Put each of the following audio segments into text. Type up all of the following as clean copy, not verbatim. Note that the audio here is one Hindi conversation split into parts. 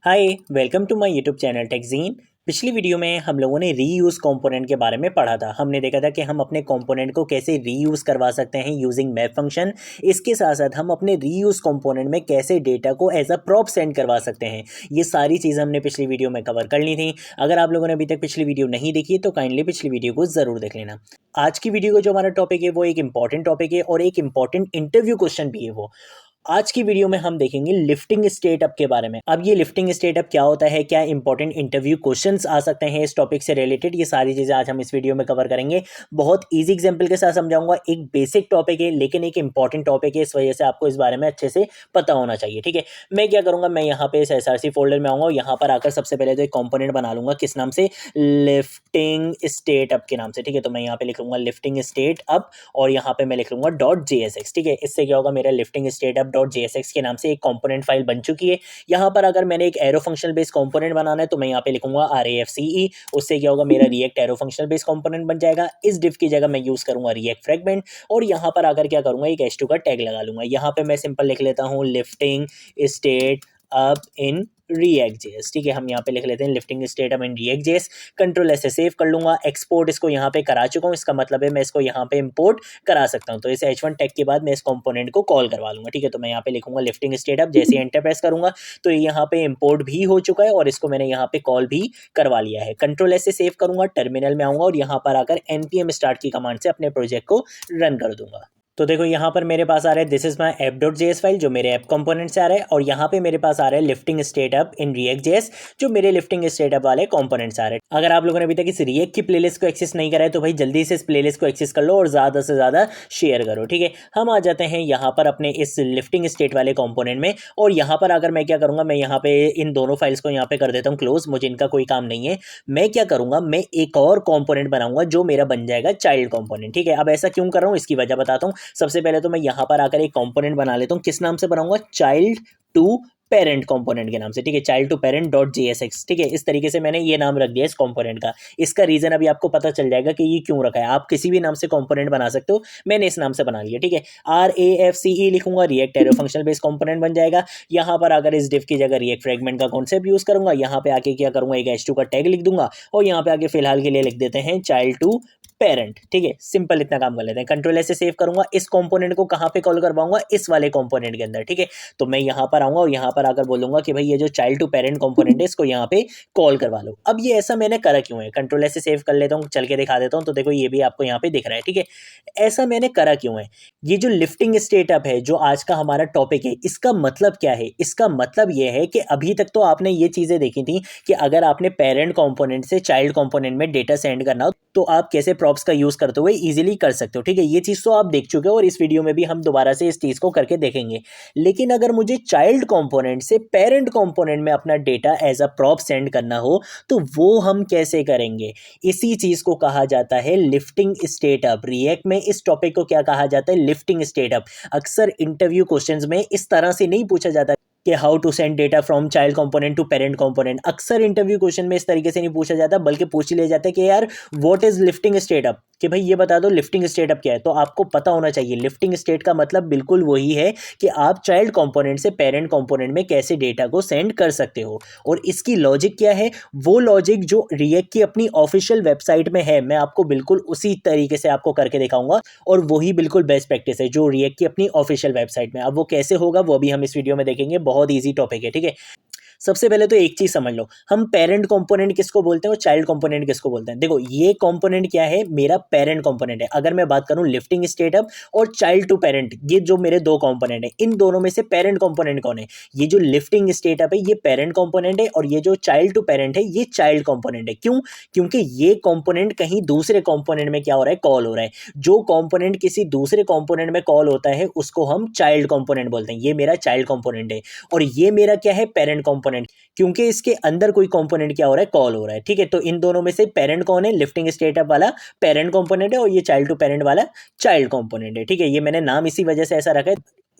Hi welcome to my YouTube channel टेकजीन। पिछली वीडियो में हम लोगों ने रीयूज़ कंपोनेंट के बारे में पढ़ा था। हमने देखा था कि हम अपने कंपोनेंट को कैसे रीयूज़ करवा सकते हैं यूजिंग मैप फंक्शन। इसके साथ साथ हम अपने रीयूज़ कंपोनेंट में कैसे डेटा को एज अ प्रॉप सेंड करवा सकते हैं। ये सारी चीज़ हमने पिछली वीडियो में कवर कर ली थी। अगर आप लोगों ने अभी तक पिछली वीडियो नहीं देखी है तो काइंडली पिछली वीडियो को ज़रूर देख लेना। आज की वीडियो का जो हमारा टॉपिक है वो एक इंपॉर्टेंट टॉपिक है और एक इंपॉर्टेंट इंटरव्यू क्वेश्चन भी है। वो आज की वीडियो में हम देखेंगे लिफ्टिंग स्टेट अप के बारे में। अब ये लिफ्टिंग स्टेट अप क्या होता है, क्या इंपॉर्टेंट इंटरव्यू क्वेश्चंस आ सकते हैं इस टॉपिक से रिलेटेड, ये सारी चीजें आज हम इस वीडियो में कवर करेंगे। बहुत इजी एग्जांपल के साथ समझाऊंगा। एक बेसिक टॉपिक है लेकिन एक इंपॉर्टेंट टॉपिक है, इस वजह से आपको इस बारे में अच्छे से पता होना चाहिए। ठीक है, मैं क्या करूंगा, मैं यहाँ पे इस SRC फोल्डर में आऊंगा और यहाँ पर आकर सबसे पहले तो एक कॉम्पोनेंट बना लूंगा। किस नाम से? लिफ्टिंग स्टेट अप के नाम से। ठीक है, तो मैं यहाँ पे लिख लूंगा लिफ्टिंग स्टेट अप और यहाँ पे मैं लिख लूंगा .jsx। ठीक है, इससे क्या होगा, मेरा लिफ्टिंग स्टेट अप .jsx के नाम से एक कंपोनेंट फाइल बन चुकी है। यहाँ पर अगर मैंने एक एरो फंक्शनल बेस्ड कंपोनेंट बनाना है तो मैं यहाँ पे लिखूंगा RAFCE। उससे क्या होगा, मेरा react arrow functional based component बन जाएगा। इस डिफ की जगह मैं यूज करूंगा रिएक्ट फ्रेगमेंट और यहाँ पर आकर क्या करूंगा, एक H2 का टैग लगा लूंगा। यहाँ पे मैं सिंपल लिख लेता हूँ lifting state up in React.js। ठीक है, हम यहाँ पे लिख लेते हैं lifting state up in React.js। Control ऐसे सेव कर लूंगा। एक्सपोर्ट इसको यहाँ पे करा चुका हूँ, इसका मतलब है मैं इसको यहाँ पे इंपोर्ट करा सकता हूँ। तो इस H1 टैग के बाद मैं इस कंपोनेंट को कॉल करवा लूंगा। ठीक है, तो मैं यहाँ पे लिखूंगा लिफ्टिंग स्टेट अप। जैसे एंटर प्रेस करूंगा तो ये यहाँ पे इंपोर्ट भी हो चुका है और इसको मैंने यहाँ पे कॉल भी करवा लिया है। कंट्रोल ऐसे सेव करूंगा, टर्मिनल में आऊंगा और यहाँ पर आकर npm स्टार्ट की कमांड से अपने प्रोजेक्ट को रन कर दूंगा। तो देखो यहाँ पर मेरे पास आ रहा है this is my app.js file जो मेरे ऐप कंपोनेंट से आ रहा है और यहाँ पे मेरे पास आ रहा है lifting state up in React.js जो मेरे लिफ्टिंग स्टेट अप वाले कंपोनेंट से आ रहे हैं। अगर आप लोगों ने अभी तक इस React की प्लेलिस्ट को एक्सेस नहीं करा है तो भाई जल्दी से इस प्लेलिस्ट को एक्सेस कर लो और ज़्यादा से ज़्यादा शेयर करो। ठीक है, हम आ जाते हैं यहाँ पर अपने इस लिफ्टिंग स्टेट वाले कॉम्पोनेंट में और यहाँ पर अगर मैं क्या करूँगा, मैं यहाँ पे इन दोनों फाइल्स को यहाँ पे कर देता हूँ क्लोज। मुझे इनका कोई काम नहीं है। मैं क्या करूँगा, मैं एक और कॉम्पोनेंट बनाऊंगा जो मेरा बन जाएगा चाइल्ड कॉम्पोनेंट। ठीक है, अब ऐसा क्यों कर रहा हूँ इसकी वजह बताता हूँ। सबसे पहले तो मैं यहाँ पर आकर एक कंपोनेंट बना लेता हूँ। किस नाम से बनाऊंगा? चाइल्ड टू पेरेंट कंपोनेंट के नाम से। ठीक है, चाइल्ड टू पेरेंट .jsx। ठीक है, इस तरीके से मैंने ये नाम रख दिया इस कंपोनेंट का। इसका रीजन अभी आपको पता चल जाएगा कि ये क्यों रखा है। आप किसी भी नाम से कंपोनेंट बना सकते हो, मैंने इस नाम से बना लिया। ठीक है, RAFCE लिखूंगा, react arrow functional based component बन जाएगा। यहाँ पर अगर इस डिफ की जगह रिएक्ट फ्रेगमेंट का कॉन्सेप्ट यूज करूंगा, यहाँ पे आके क्या करूंगा, एक H2 का टैग लिख दूंगा और यहाँ पे आके फिलहाल के लिए लिख देते हैं चाइल्ड टू पेरेंट। ठीक है, सिंपल इतना काम कर लेते हैं। कंट्रोल ऐसे सेव करूंगा। इस कंपोनेंट को कहां पे कॉल करवाऊंगा? इस वाले कंपोनेंट के अंदर। ठीक है, तो मैं यहां पर आऊंगा और यहां पर आकर बोलूंगा कि भाई ये जो चाइल्ड टू पेरेंट कंपोनेंट है इसको यहां पे कॉल करवा लो। अब ये ऐसा मैंने करा क्यों है? कंट्रोल ऐसे सेव कर लेता हूं, चल के दिखा देता हूं। तो देखो ये भी आपको यहाँ पे दिख रहा है। ठीक है, ऐसा मैंने करा क्यों है? ये जो लिफ्टिंग स्टेट अप है जो आज का हमारा टॉपिक है, इसका मतलब क्या है? इसका मतलब ये है कि अभी तक तो आपने ये चीजें देखी थी कि अगर आपने पेरेंट कंपोनेंट से चाइल्ड कंपोनेंट में डेटा सेंड करना हो तो आप कैसे प्रॉप्स का यूज करते हुए इजीली कर सकते हो। ठीक है, ये चीज तो आप देख चुके हो और इस वीडियो में भी हम दोबारा से इस चीज को करके देखेंगे। लेकिन अगर मुझे चाइल्ड कंपोनेंट से पेरेंट कंपोनेंट में अपना data as a prop send करना हो तो वो हम कैसे करेंगे? इसी चीज को कहा जाता है लिफ्टिंग स्टेट अप। रिएक्ट में इस टॉपिक को क्या कहा जाता है? Lifting state up. अक्सर इंटरव्यू क्वेश्चंस में इस तरह से नहीं पूछा जाता कि how to send data from child component to parent component. अक्सर इंटरव्यू क्वेश्चन में इस तरीके से नहीं पूछा जाता, बल्कि पूछ लिया जाता है कि यार what is lifting state up, कि भाई ये बता दो लिफ्टिंग स्टेट अप क्या है। तो आपको पता होना चाहिए लिफ्टिंग स्टेट का मतलब बिल्कुल वही है कि आप चाइल्ड कंपोनेंट से पेरेंट कंपोनेंट में कैसे डेटा को सेंड कर सकते हो। और इसकी लॉजिक क्या है? वो लॉजिक जो रिएक्ट की अपनी ऑफिशियल वेबसाइट में है, मैं आपको बिल्कुल उसी तरीके से आपको करके दिखाऊंगा और वही बिल्कुल बेस्ट प्रैक्टिस है जो रिएक्ट की अपनी ऑफिशियल वेबसाइट में। अब वो कैसे होगा वो भी हम इस वीडियो में देखेंगे। बहुत ईजी टॉपिक है। ठीक है, सबसे पहले तो एक चीज समझ लो, हम पेरेंट कंपोनेंट किसको बोलते हैं और चाइल्ड कंपोनेंट किसको बोलते हैं। देखो ये कंपोनेंट क्या है? मेरा पेरेंट कंपोनेंट है। अगर मैं बात करूं लिफ्टिंग स्टेट अप और चाइल्ड टू पेरेंट, ये जो मेरे दो कंपोनेंट है, इन दोनों में से पेरेंट कंपोनेंट कौन है? ये जो लिफ्टिंग स्टेट अप है ये पेरेंट कंपोनेंट है और ये जो चाइल्ड टू पेरेंट है ये चाइल्ड कंपोनेंट है। क्यों? क्योंकि ये कंपोनेंट कहीं दूसरे कंपोनेंट में क्या हो रहा है? कॉल हो रहा है। जो कंपोनेंट किसी दूसरे कंपोनेंट में कॉल होता है उसको हम चाइल्ड कंपोनेंट बोलते हैं। ये मेरा चाइल्ड कंपोनेंट है और ये मेरा क्या है? पेरेंट कंपोनेंट, क्योंकि इसके अंदर कोई कंपोनेंट क्या हो रहा है? कॉल हो रहा है। ठीक है, तो इन दोनों में से पेरेंट कौन है? लिफ्टिंग स्टेट अप वाला पेरेंट कंपोनेंट है और ये चाइल्ड टू पेरेंट वाला चाइल्ड कंपोनेंट है। ठीक है, ये मैंने नाम इसी वजह से ऐसा रखा है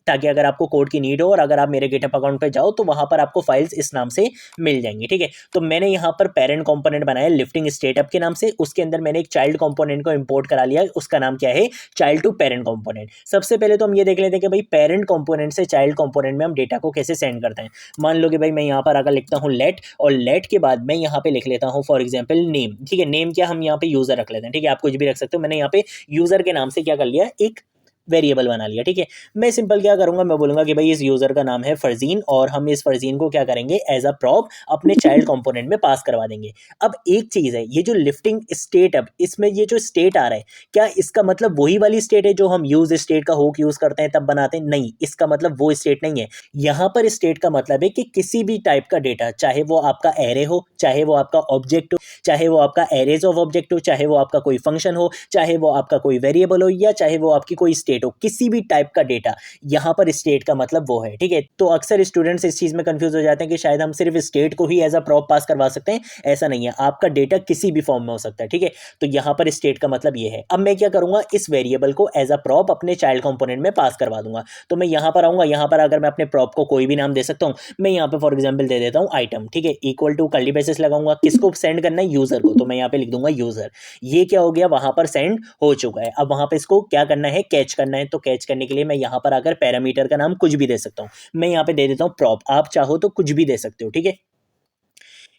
ताकि अगर आपको कोड की नीड हो और अगर आप मेरे गिटहब अकाउंट पे जाओ तो वहाँ पर आपको फाइल्स इस नाम से मिल जाएंगी, ठीक है। तो मैंने यहाँ पर पेरेंट कंपोनेंट बनाया लिफ्टिंग स्टेटअप के नाम से, उसके अंदर मैंने एक चाइल्ड कंपोनेंट को इंपोर्ट करा लिया, उसका नाम क्या है, चाइल्ड टू पेरेंट कंपोनेंट। सबसे पहले तो हम ये देख लेते हैं कि भाई पेरेंट कंपोनेंट से चाइल्ड कंपोनेंट में हम डेटा को कैसे सेंड करते हैं। मान लो कि भाई मैं यहाँ पर अगर लिखता हूँ लेट, और लेट के बाद मैं यहाँ पे लिख लेता हूँ फॉर एग्जाम्पल नेम, ठीक है। नेम क्या, हम यहाँ पे यूजर रख लेते हैं, ठीक है। आप कुछ भी रख सकते हो, मैंने यहाँ पे यूजर के नाम से क्या कर लिया, एक वेरिएबल बना लिया, ठीक है। मैं सिंपल क्या करूंगा, मैं बोलूंगा कि भाई इस यूजर का नाम है फरजीन, और हम इस फरजीन को क्या करेंगे, एज अ प्रॉप अपने चाइल्ड कंपोनेंट में पास करवा देंगे। अब एक चीज है, ये जो लिफ्टिंग स्टेट, अब इसमें ये जो स्टेट आ रहा है, क्या इसका मतलब वही वाली स्टेट है जो हम यूज स्टेट का हुक यूज करते हैं तब बनाते हैं? नहीं, इसका मतलब वो स्टेट नहीं है। यहाँ पर स्टेट का मतलब है कि किसी भी टाइप का डेटा, चाहे वो आपका एरे हो, चाहे वो आपका ऑब्जेक्ट हो, चाहे वो आपका एरेज ऑफ ऑब्जेक्ट हो, चाहे वो आपका कोई फंक्शन हो, चाहे वो आपका कोई वेरिएबल हो, या चाहे वो आपकी कोई स्टेट हो, किसी भी टाइप का डेटा, यहाँ पर स्टेट का मतलब वो है, ठीक है। तो अक्सर स्टूडेंट्स इस चीज में कंफ्यूज हो जाते हैं कि शायद हम सिर्फ स्टेट को ही एज अ प्रॉप पास करवा सकते हैं। ऐसा नहीं है, आपका डेटा किसी भी फॉर्म में हो सकता है, ठीक है। तो यहाँ पर स्टेट का मतलब ये है। अब मैं क्या करूंगा, इस वेरिएबल को एज अ प्रॉप अपने चाइल्ड कंपोनेंट में पास करवा दूंगा। तो मैं यहाँ पर आऊंगा, यहाँ पर अगर मैं अपने प्रॉप को कोई भी नाम दे सकता हूँ, मैं यहाँ पे फॉर एग्जाम्पल दे देता हूँ आइटम, ठीक है, इक्वल टू कर्ली ब्रेसेस लगाऊंगा, किसको सेंड करना है, यूजर को, तो मैं यहाँ पे लिख दूंगा यूजर। ये क्या हो गया, वहां पर सेंड हो चुका है। अब वहां पे इसको क्या करना है, कैच करना है। तो कैच करने के लिए मैं यहाँ पर आकर पैरामीटर का नाम कुछ भी दे सकता हूँ, मैं यहाँ पे दे देता हूँ प्रॉप, आप चाहो तो कुछ भी दे सकते हो, ठीक है।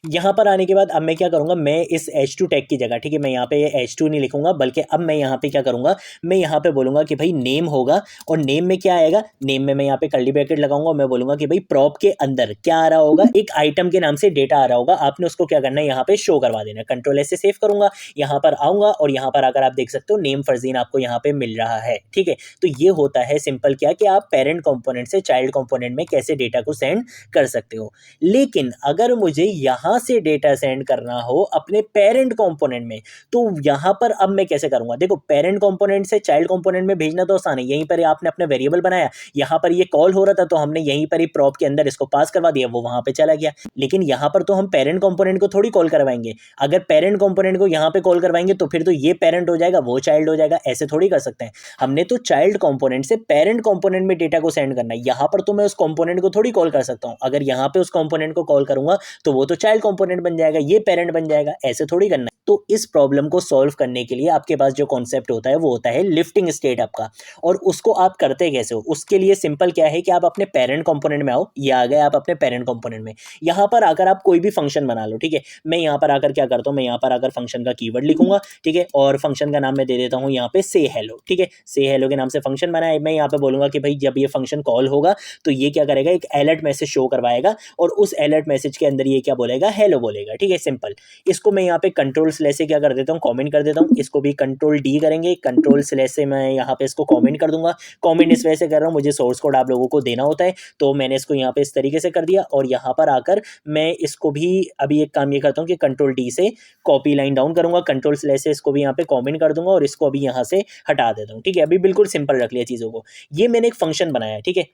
यहाँ पर आने के बाद अब मैं क्या करूंगा, मैं इस H2 टैग की जगह, ठीक है, मैं यहाँ पे H2 नहीं लिखूंगा, बल्कि अब मैं यहाँ पे क्या करूंगा, मैं यहाँ पे बोलूंगा कि भाई नेम होगा, और नेम में क्या आएगा, नेम में मैं यहाँ पे कर्ली ब्रैकेट लगाऊंगा, मैं बोलूंगा कि भाई प्रॉप के अंदर क्या आ रहा होगा, एक आइटम के नाम से डेटा आ रहा होगा, आपने उसको क्या करना है, यहाँ पे शो करवा देना है। कंट्रोल S से सेव करूंगा, यहाँ पर आऊंगा, और यहाँ पर अगर आप देख सकते हो नेम फरजीन आपको यहाँ पे मिल रहा है, ठीक है। तो ये होता है सिंपल क्या, कि आप पेरेंट कंपोनेंट से चाइल्ड कंपोनेंट में कैसे डेटा को सेंड कर सकते हो। लेकिन अगर मुझे यहाँ से डेटा सेंड करना हो अपने पेरेंट कंपोनेंट में, तो यहाँ पर अब मैं कैसे करूंगा, देखो पेरेंट कंपोनेंट से चाइल्ड कंपोनेंट में भेजना तो आसान है, यहीं पर आपने अपना वेरिएबल बनाया, यहाँ पर ये कॉल हो रहा था, तो हमने यहीं पर ही प्रॉप के अंदर इसको पास करवा दिया, वो वहां पे चला गया। लेकिन यहाँ पर तो हम पेरेंट कंपोनेंट को थोड़ी कॉल करवाएंगे, अगर पेरेंट कंपोनेंट को यहाँ पे कॉल करवाएंगे तो फिर तो ये पेरेंट हो जाएगा, वो चाइल्ड हो जाएगा, ऐसे थोड़ी कर सकते हैं। हमने तो चाइल्ड कंपोनेंट से पेरेंट कंपोनेंट में डेटा को सेंड करना है, यहाँ पर तो मैं उस कंपोनेंट को थोड़ी कॉल कर सकता हूँ, अगर यहाँ पे उस कंपोनेंट को कॉल करूंगा तो वो तो चाइल्ड कंपोनेंट बन जाएगा, ये पेरेंट बन जाएगा, ऐसे थोड़ी करना है। तो इस प्रॉब्लम को सॉल्व करने के लिए आपके पास जो कॉन्सेप्ट होता है वो होता है लिफ्टिंग स्टेट आपका। और उसको आप करते कैसे हो, उसके लिए सिंपल क्या है कि आप अपने पेरेंट कंपोनेंट में आओ, ये आ गए आप अपने पेरेंट कंपोनेंट में। यहाँ पर आकर आप कोई भी फंक्शन बना लो, ठीक है। मैं यहाँ पर आकर क्या करता हूँ, मैं यहाँ पर आकर फंक्शन का कीवर्ड लिखूंगा, ठीक है, और फंक्शन का नाम मैं दे देता हूँ यहाँ पे से हेलो, ठीक है। से हेलो के नाम से फंक्शन बनाया, मैं यहाँ पे बोलूंगा कि भाई जब ये फंक्शन कॉल होगा तो ये क्या करेगा, एक अलर्ट मैसेज शो करवाएगा, और उस अलर्ट मैसेज के अंदर ये क्या बोलेगा, हेलो बोलेगा, ठीक है, सिंपल। इसको मैं यहाँ पे कंट्रोल स्लैश से क्या कर देता हूँ, कमेंट कर देता हूँ, इसको भी कंट्रोल डी करेंगे, कंट्रोल स्लैश से मैं यहाँ पे इसको कमेंट कर दूंगा। कमेंट इस वजह से कर रहा हूँ, मुझे सोर्स कोड आप लोगों को देना होता है, तो मैंने इसको यहाँ पे इस तरीके से कर दिया। और यहाँ पर आकर मैं इसको भी अभी एक काम ये करता हूँ कि कंट्रोल डी से कॉपी लाइन डाउन करूंगा, कंट्रोल स्लैश से इसको भी यहाँ पे कमेंट कर दूंगा, और इसको अभी यहाँ से हटा देता हूँ, ठीक है। अभी बिल्कुल सिंपल रख लिया चीज़ों को। ये मैंने एक फंक्शन बनाया है, ठीक है।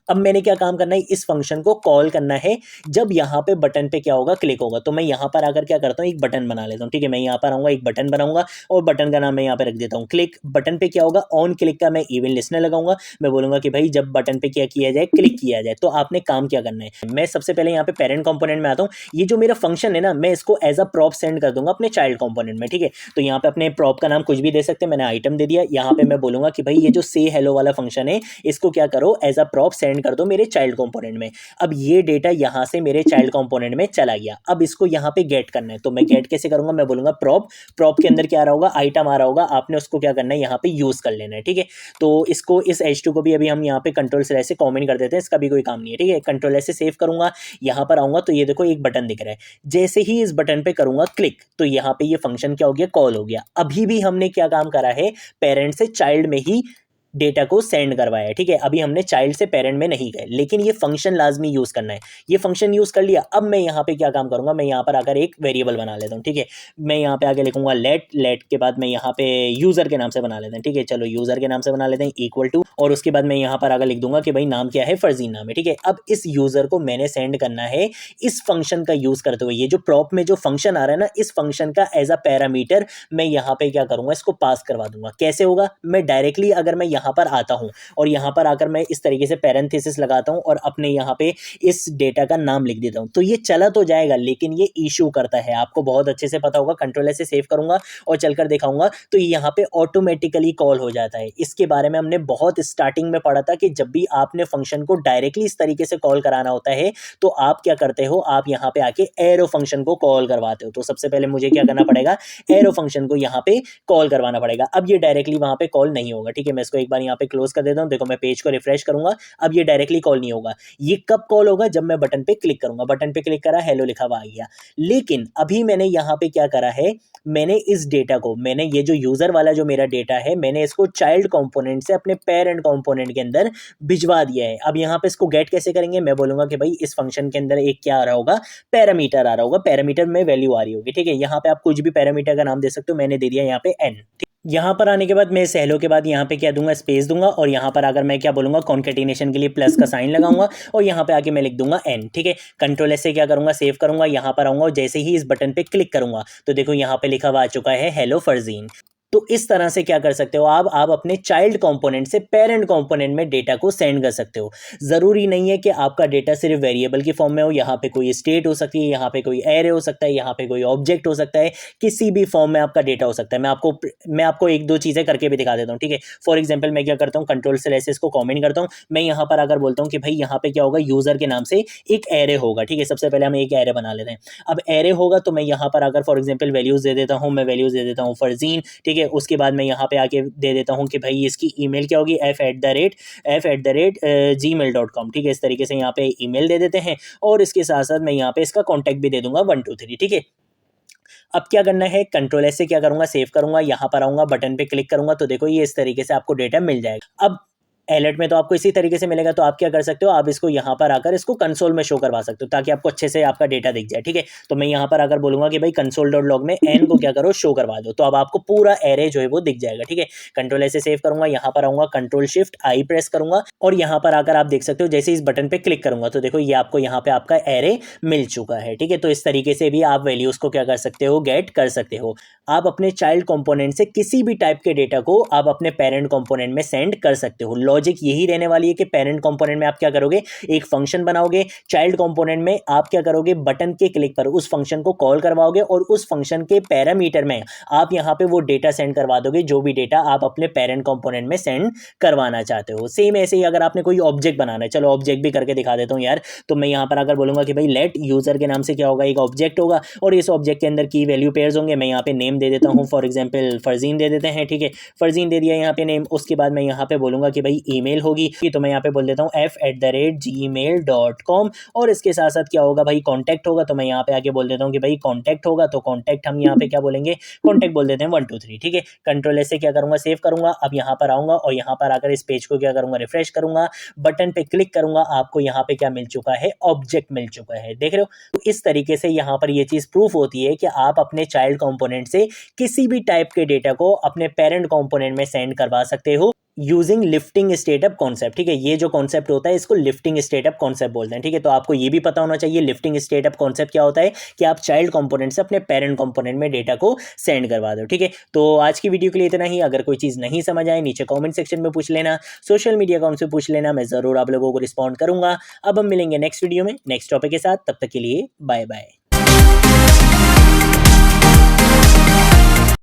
अब मैंने क्या काम करना है, इस फंक्शन को कॉल करना है जब यहाँ पे बटन पे क्या होगा, क्लिक होगा। तो मैं यहाँ पर आकर क्या करता हूँ, एक बटन बना लेता हूँ, ठीक है। मैं यहाँ पर आऊँगा, एक बटन बनाऊंगा, और बटन का नाम मैं यहाँ पे रख देता हूँ क्लिक। बटन पे क्या होगा, ऑन क्लिक का मैं इवन लिसनर लगाऊंगा, मैं बोलूंगा कि भाई जब बटन पे क्या किया जाए, क्लिक किया जाए, तो आपने काम क्या करना है। मैं सबसे पहले यहाँ पे पेरेंट कंपोनेंट में आता हूँ, ये जो मेरा फंक्शन है ना, मैं इसको एज अ प्रॉप सेंड कर दूंगा अपने चाइल्ड कंपोनेंट में, ठीक है। तो यहाँ पे अपने प्रॉप का नाम कुछ भी दे सकते हैं, मैंने आइटम दे दिया। यहाँ पे मैं बोलूंगा कि भाई ये जो से हेलो वाला फंक्शन है, इसको क्या करो, एज अ प्रॉप सेंड कर दो मेरे चाइल्ड कंपोनेंट में। अब ये डेटा यहाँ से मेरे चाइल्ड कंपोनेंट में चला गया, अब इसको यहाँ पे गेट करना है। तो मैं गेट कैसे करूंगा, मैं बोलूंगा प्रॉप, प्रॉप के अंदर क्या आ रहा होगा, आइटम आ रहा होगा, आपने उसको क्या करना है, यहाँ पे यूज कर लेना है, ठीक है। तो इसको इस H2 को भी अभी हम यहाँ पे कंट्रोल से ऐसे कमेंट कर देते हैं, इसका भी कोई काम नहीं है, ठीक है। कंट्रोल ऐसे सेव करूंगा, यहाँ पर आऊंगा तो ये देखो एक बटन दिख रहा है, जैसे ही इस बटन पे करूंगा क्लिक, तो यहाँ पे ये फंक्शन क्या हो गया, कॉल हो गया। अभी भी हमने क्या काम करा है, पेरेंट से चाइल्ड में ही डेटा को सेंड करवाया है, ठीक है। अभी हमने चाइल्ड से पेरेंट में नहीं गए, लेकिन ये फंक्शन लाजमी यूज करना है। ये फंक्शन यूज कर लिया, अब मैं यहाँ पे क्या काम करूंगा, मैं यहाँ पर आकर एक वेरिएबल बना लेता हूँ, ठीक है। मैं यहाँ पे आगे लिखूंगा लेट, लेट के बाद मैं यहाँ पे यूजर के नाम से बना लेते हैं, ठीक है। चलो यूजर के नाम से बना लेते हैं, इक्वल टू, और उसके बाद मैं यहाँ पर आगे लिख दूंगा कि भाई नाम क्या है, फरजीन नाम है, ठीक है। अब इस यूजर को मैंने सेंड करना है इस फंक्शन का यूज करते हुए, ये जो प्रॉप में जो फंक्शन आ रहा है ना, इस फंक्शन का एज अ पैरामीटर मैं यहाँ पे क्या करूंगा, इसको पास करवा दूंगा। कैसे होगा, मैं डायरेक्टली अगर मैं यहाँ यहाँ पर आता हूँ और यहाँ पर आकर मैं इस तरीके से पैरेंथेसिस लगाता हूँ और अपने यहाँ पे इस डेटा का नाम लिख देता हूँ, तो ये चला तो जाएगा लेकिन ये इशू करता है, आपको बहुत अच्छे से पता होगा। कंट्रोल से सेव करूंगा और चलकर दिखाऊंगा तो यहाँ पे ऑटोमेटिकली कॉल हो जाता है। इसके बारे में हमने बहुत स्टार्टिंग में पढ़ा था कि जब भी आपने फंक्शन को डायरेक्टली इस तरीके से कॉल कराना होता है तो आप क्या करते हो, आप यहाँ पे आके एरो फंक्शन को कॉल करवाते हो। तो सबसे पहले मुझे क्या करना पड़ेगा, एरो फंक्शन को यहाँ पे कॉल करवाना पड़ेगा। अब ये डायरेक्टली वहां पे कॉल नहीं होगा, ठीक है। मैं इसको एक बार यहाँ पे क्लोज कर देता हूँ। देखो मैं पेज को रिफ्रेश करूंगा, अब ये डायरेक्टली कॉल नहीं होगा। ये कब कॉल होगा, जब मैं बटन पे क्लिक करूंगा। बटन पे क्लिक करा, हेलो लिखा हुआ आ गया। लेकिन अभी मैंने यहाँ पे क्या करा है, मैंने इस डेटा को, मैंने ये जो यूजर वाला जो मेरा डेटा है, मैंने इसको चाइल्ड कंपोनेंट से अपने पेरेंट कंपोनेंट के अंदर भिजवा दिया है। अब यहाँ पे इसको गेट कैसे करेंगे, मैं बोलूंगा कि भाई इस फंक्शन के अंदर एक क्या आ रहा होगा, पैरामीटर आ रहा होगा, पैरामीटर में वैल्यू आ रही होगी, ठीक है। यहाँ पे आप कुछ भी पैरामीटर का नाम दे सकते हो, मैंने दे दिया यहाँ पे एन। यहाँ पर आने के बाद मैं इस हेलो के बाद यहाँ पे क्या दूंगा, स्पेस दूंगा और यहाँ पर अगर मैं क्या बोलूंगा, कॉन्केटिनेशन के लिए प्लस का साइन लगाऊंगा और यहाँ पे आके मैं लिख दूंगा एन, ठीक है। कंट्रोल एस से क्या करूंगा, सेव करूंगा, यहाँ पर आऊंगा और जैसे ही इस बटन पे क्लिक करूंगा तो देखो यहाँ पे लिखा हुआ आ चुका है हेलो फरजीन। तो इस तरह से क्या कर सकते हो आप अपने चाइल्ड कंपोनेंट से पेरेंट कंपोनेंट में डेटा को सेंड कर सकते हो। जरूरी नहीं है कि आपका डेटा सिर्फ वेरिएबल की फॉर्म में हो, यहाँ पे कोई स्टेट हो सकती है, यहाँ पे कोई एरे हो सकता है, यहाँ पे कोई ऑब्जेक्ट हो सकता है, किसी भी फॉर्म में आपका डेटा हो सकता है। मैं आपको एक दो चीजें करके भी दिखा देता हूँ, ठीक है। फॉर एग्जाम्पल मैं क्या करता हूँ, कंट्रोल से ऐसे इसको कॉमेंट करता हूँ। मैं यहाँ पर अगर बोलता हूँ कि भाई यहाँ पे क्या होगा, यूजर के नाम से एक एरे होगा, ठीक है। सबसे पहले हम एक एरे बना लेते हैं। अब एरे होगा तो मैं यहाँ पर अगर फॉर एग्जाम्पल वैल्यूज दे देता हूँ, मैं वैल्यूज दे देता हूँ फरजीन, ठीक है। उसके बाद मैं यहाँ पे आके दे देता हूँ कि भाई इसकी ईमेल क्या होगी, f@gmail.com, ठीक है। इस तरीके से यहाँ पे ईमेल दे देते हैं और इसके साथ साथ मैं यहाँ पे इसका कॉन्टैक्ट भी दे दूंगा 123, ठीक है। अब क्या करना है, कंट्रोल एस से क्या करूंगा, सेव करूंगा, यहाँ पर आऊंगा, बटन पे क्लिक करूंगा तो देखो ये इस तरीके से आपको डेटा मिल जाएगा। अब अलर्ट में तो आपको इसी तरीके से मिलेगा, तो आप क्या कर सकते हो, आप इसको यहाँ पर आकर इसको कंसोल में शो करवा सकते हो ताकि आपको अच्छे से आपका डेटा दिख जाए, ठीक है। तो मैं यहाँ पर अगर बोलूंगा कि भाई console.log में एन को क्या करो, शो करवा दो, तो अब आपको पूरा एरे जो है वो दिख जाएगा, ठीक है। कंट्रोल ऐसे सेव करूंगा, यहाँ पर आऊंगा, कंट्रोल शिफ्ट आई प्रेस करूंगा और यहाँ पर आकर आप देख सकते हो जैसे इस बटन पे क्लिक करूंगा तो देखो ये आपको यहाँ पे आपका एरे मिल चुका है, ठीक है। तो इस तरीके से भी आप वैल्यूज को क्या कर सकते हो, गेट कर सकते हो। आप अपने चाइल्ड कंपोनेंट से किसी भी टाइप के डेटा को आप अपने पेरेंट कंपोनेंट में सेंड कर सकते हो। लॉजिक यही रहने वाली है कि पेरेंट कंपोनेंट में आप क्या करोगे, एक फंक्शन बनाओगे, चाइल्ड कंपोनेंट में आप क्या करोगे, बटन के क्लिक पर उस फंक्शन को कॉल करवाओगे और उस फंक्शन के पैरामीटर में आप यहाँ पे वो डेटा सेंड करवा दोगे जो भी डेटा आप अपने पेरेंट कंपोनेंट में सेंड करवाना चाहते हो। सेम ऐसे ही अगर आपने कोई ऑब्जेक्ट बनाना है, चलो ऑब्जेक्ट भी करके दिखा देता हूँ यार। तो मैं यहाँ पर अगर बोलूंगा कि भाई लेट यूजर के नाम से क्या होगा, एक ऑब्जेक्ट होगा और इस ऑब्जेक्ट के अंदर की वैल्यू पेयर्स होंगे। मैं यहाँ पे नेम दे देता हूँ, फॉर एग्जाम्पल फरजीन दे देते हैं, ठीक है। फरजीन दे दिया यहाँ पे नेम। उसके बाद मैं यहाँ पे बोलूंगा कि भाई ईमेल होगी, तो मैं यहाँ पे बोल देता हूँ f@gmail.com और इसके साथ साथ क्या होगा भाई, कॉन्टैक्ट होगा, तो मैं यहाँ पे आके बोल देता हूँ कि भाई कॉन्टैक्ट होगा, तो कॉन्टैक्ट हम यहाँ पे क्या बोलेंगे, कॉन्टैक्ट बोल देते हैं 123, ठीक है। कंट्रोल एस से क्या करूंगा, सेव करूंगा। अब यहाँ पर आऊंगा और यहाँ पर आकर इस पेज को क्या करूंगा, रिफ्रेश करूंगा, बटन पे क्लिक करूंगा, आपको यहाँ पे क्या मिल चुका है, ऑब्जेक्ट मिल चुका है, देख रहे हो। तो इस तरीके से यहाँ पर ये चीज प्रूफ होती है कि आप अपने चाइल्ड कंपोनेंट से किसी भी टाइप के डेटा को अपने पेरेंट कंपोनेंट में सेंड करवा सकते हो यूजिंग लिफ्टिंग स्टेटअप कॉन्सेप्ट, ठीक है। ये जो कॉन्सेप्ट होता है इसको लिफ्टिंग स्टेटअप कॉन्सेप्ट बोलते हैं, ठीक है। तो आपको ये भी पता होना चाहिए लिफ्टिंग स्टेटअप कॉन्सेप्ट क्या होता है, कि आप चाइल्ड कंपोनेंट से अपने पेरेंट कंपोनेंट में डेटा को सेंड करवा दो, ठीक है। तो आज की वीडियो के लिए इतना ही। अगर कोई चीज़ नहीं समझ आए नीचे कॉमेंट सेक्शन में पूछ लेना, सोशल मीडिया अकाउंट से पूछ लेना, मैं ज़रूर आप लोगों को रिस्पॉन्ड करूंगा। अब हम मिलेंगे नेक्स्ट वीडियो में नेक्स्ट टॉपिक के साथ, तब तक के लिए बाय बाय।